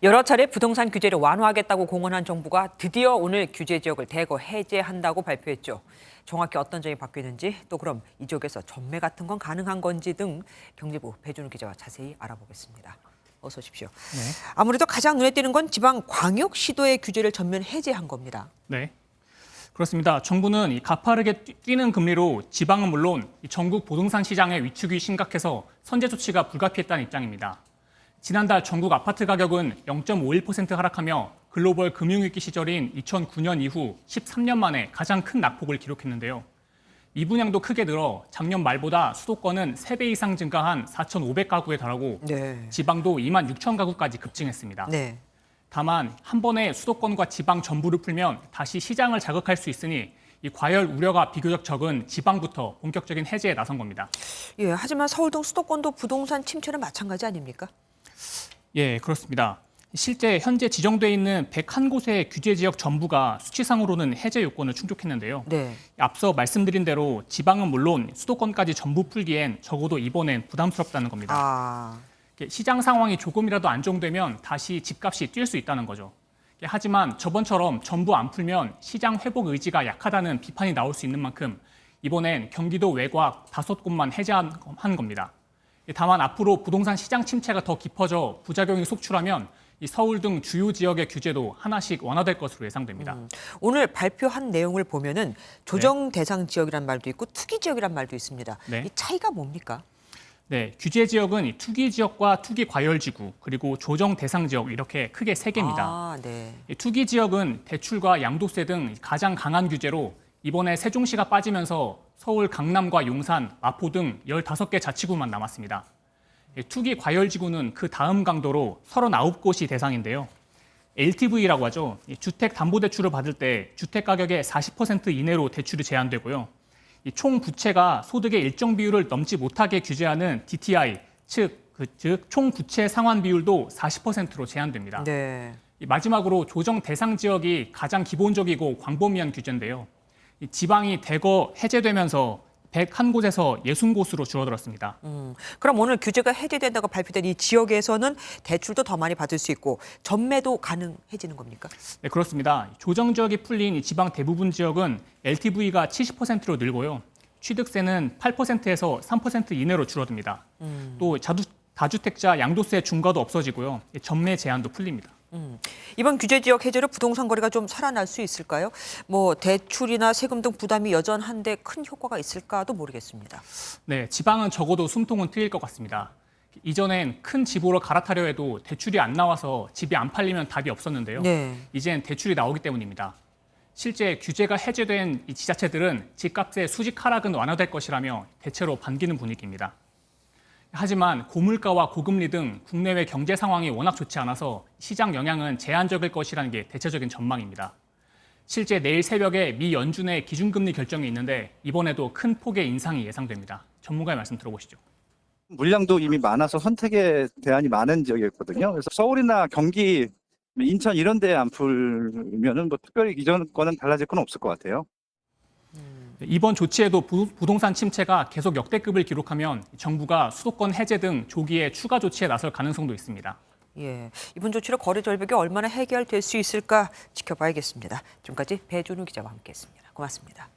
여러 차례 부동산 규제를 완화하겠다고 공언한 정부가 드디어 오늘 규제 지역을 대거 해제한다고 발표했죠. 정확히 어떤 점이 바뀌는지, 또 그럼 이 지역에서 전매 같은 건 가능한 건지 등 경제부 배준우 기자와 자세히 알아보겠습니다. 어서 오십시오. 네. 아무래도 가장 눈에 띄는 건 지방 광역시도의 규제를 전면 해제한 겁니다. 네. 그렇습니다. 정부는 이 가파르게 뛰는 금리로 지방은 물론 전국 부동산 시장의 위축이 심각해서 선제 조치가 불가피했다는 입장입니다. 지난달 전국 아파트 가격은 0.51% 하락하며 글로벌 금융위기 시절인 2009년 이후 13년 만에 가장 큰 낙폭을 기록했는데요. 미분양도 크게 늘어 작년 말보다 수도권은 3배 이상 증가한 4,500가구에 달하고 네. 지방도 2만 6천 가구까지 급증했습니다. 네. 다만 한 번에 수도권과 지방 전부를 풀면 다시 시장을 자극할 수 있으니 이 과열 우려가 비교적 적은 지방부터 본격적인 해제에 나선 겁니다. 예, 하지만 서울 등 수도권도 부동산 침체는 마찬가지 아닙니까? 예, 그렇습니다. 실제 현재 지정돼 있는 101곳의 규제 지역 전부가 수치상으로는 해제 요건을 충족했는데요. 네. 앞서 말씀드린 대로 지방은 물론 수도권까지 전부 풀기엔 적어도 이번엔 부담스럽다는 겁니다. 시장 상황이 조금이라도 안정되면 다시 집값이 뛸 수 있다는 거죠. 하지만 저번처럼 전부 안 풀면 시장 회복 의지가 약하다는 비판이 나올 수 있는 만큼 이번엔 경기도 외곽 5곳만 해제한 겁니다. 다만 앞으로 부동산 시장 침체가 더 깊어져 부작용이 속출하면 이 서울 등 주요 지역의 규제도 하나씩 완화될 것으로 예상됩니다. 오늘 발표한 내용을 보면은 조정 대상 지역이란 말도 있고 투기 지역이란 말도 있습니다. 네. 이 차이가 뭡니까? 네, 규제 지역은 이 투기 지역과 투기 과열 지구 그리고 조정 대상 지역 이렇게 크게 3개입니다. 네. 투기 지역은 대출과 양도세 등 가장 강한 규제로 이번에 세종시가 빠지면서 서울, 강남과 용산, 마포 등 15개 자치구만 남았습니다. 투기 과열지구는 그 다음 강도로 39곳이 대상인데요. LTV라고 하죠. 주택담보대출을 받을 때 주택가격의 40% 이내로 대출이 제한되고요. 총 부채가 소득의 일정 비율을 넘지 못하게 규제하는 DTI, 즉 총 부채 상환 비율도 40%로 제한됩니다. 네. 마지막으로 조정 대상 지역이 가장 기본적이고 광범위한 규제인데요. 지방이 대거 해제되면서 101곳에서 60곳으로 줄어들었습니다. 그럼 오늘 규제가 해제된다고 발표된 이 지역에서는 대출도 더 많이 받을 수 있고 전매도 가능해지는 겁니까? 네, 그렇습니다. 조정 지역이 풀린 이 지방 대부분 지역은 LTV가 70%로 늘고요. 취득세는 8%에서 3% 이내로 줄어듭니다. 또 다주택자 양도세 중과도 없어지고요. 전매 제한도 풀립니다. 이번 규제 지역 해제로 부동산 거래가 좀 살아날 수 있을까요? 뭐 대출이나 세금 등 부담이 여전한데 큰 효과가 있을까도 모르겠습니다. 네, 지방은 적어도 숨통은 트일 것 같습니다. 이전엔 큰 집으로 갈아타려 해도 대출이 안 나와서 집이 안 팔리면 답이 없었는데요. 네. 이젠 대출이 나오기 때문입니다. 실제 규제가 해제된 이 지자체들은 집값의 수직 하락은 완화될 것이라며 대체로 반기는 분위기입니다. 하지만 고물가와 고금리 등 국내외 경제 상황이 워낙 좋지 않아서 시장 영향은 제한적일 것이라는 게 대체적인 전망입니다. 실제 내일 새벽에 미 연준의 기준금리 결정이 있는데 이번에도 큰 폭의 인상이 예상됩니다. 전문가의 말씀 들어보시죠. 물량도 이미 많아서 선택의 대안이 많은 지역이었거든요. 그래서 서울이나 경기, 인천 이런 데에 안 풀면은 뭐 특별히 이전 거는 달라질 건 없을 것 같아요. 이번 조치에도 부동산 침체가 계속 역대급을 기록하면 정부가 수도권 해제 등 조기에 추가 조치에 나설 가능성도 있습니다. 예, 이번 조치로 거래 절벽이 얼마나 해결될 수 있을까 지켜봐야겠습니다. 지금까지 배준우 기자와 함께했습니다. 고맙습니다.